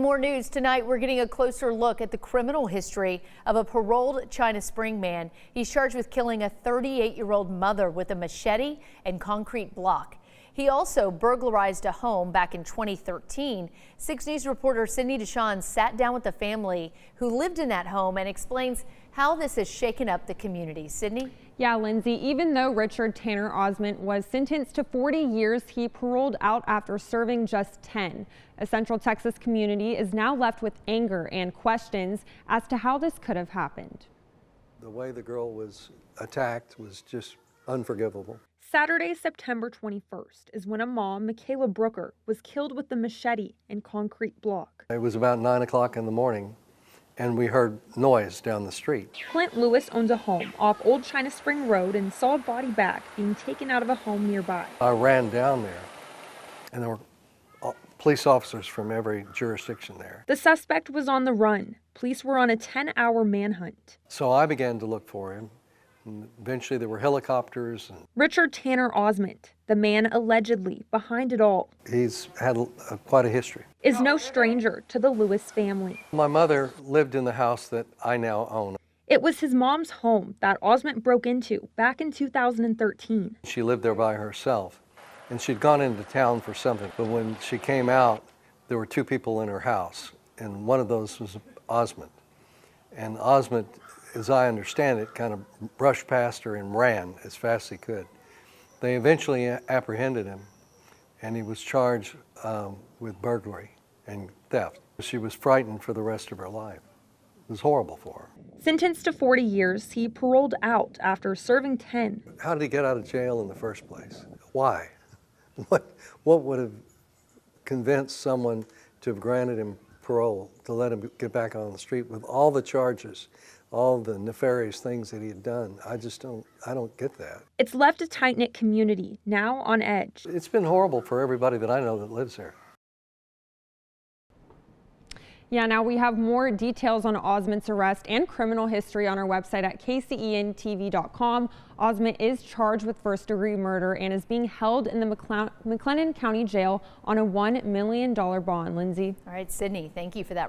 More news tonight. We're getting a closer look at the criminal history of a paroled China Spring man. He's charged with killing a 38-year-old mother with a machete and concrete block. He also burglarized a home back in 2013. 6 News reporter Sydney Deshawn sat down with the family who lived in that home and explains how this has shaken up the community. Sydney? Yeah, Lindsay, even though Richard Tanner Osment was sentenced to 40 years, he paroled out after serving just 10. A Central Texas community is now left with anger and questions as to how this could have happened. The way the girl was attacked was just unforgivable. Saturday, September 21st is when a mom, Michaela Brooker, was killed with the machete and concrete block. It was about 9 o'clock in the morning, and we heard noise down the street. Clint Lewis owns a home off Old China Spring Road and saw a body bag being taken out of a home nearby. I ran down there, and there were police officers from every jurisdiction there. The suspect was on the run. Police were on a 10-hour manhunt. So I began to look for him. And eventually there were helicopters. And Richard Tanner Osment, the man allegedly behind it all, he's had quite a history. Is no stranger to the Lewis family. My mother lived in the house that I now own. It was his mom's home that Osment broke into back in 2013. She lived there by herself, and she'd gone into town for something. But when she came out, there were 2 people in her house, and one of those was Osment. And Osment, as I understand it, kind of brushed past her and ran as fast as he could. They eventually apprehended him, and he was charged with burglary and theft. She was frightened for the rest of her life. It was horrible for her. Sentenced to 40 years, he paroled out after serving 10. How did he get out of jail in the first place? Why? What would have convinced someone to have granted him parole, to let him get back on the street with all the charges, all the nefarious things that he had done? I don't get that. It's left a tight-knit community now on edge. It's been horrible for everybody that I know that lives there. Yeah, now we have more details on Osment's arrest and criminal history on our website at kcentv.com. Osment is charged with first-degree murder and is being held in the McLennan County Jail on a $1 million bond. Lindsay? All right, Sydney, thank you for that.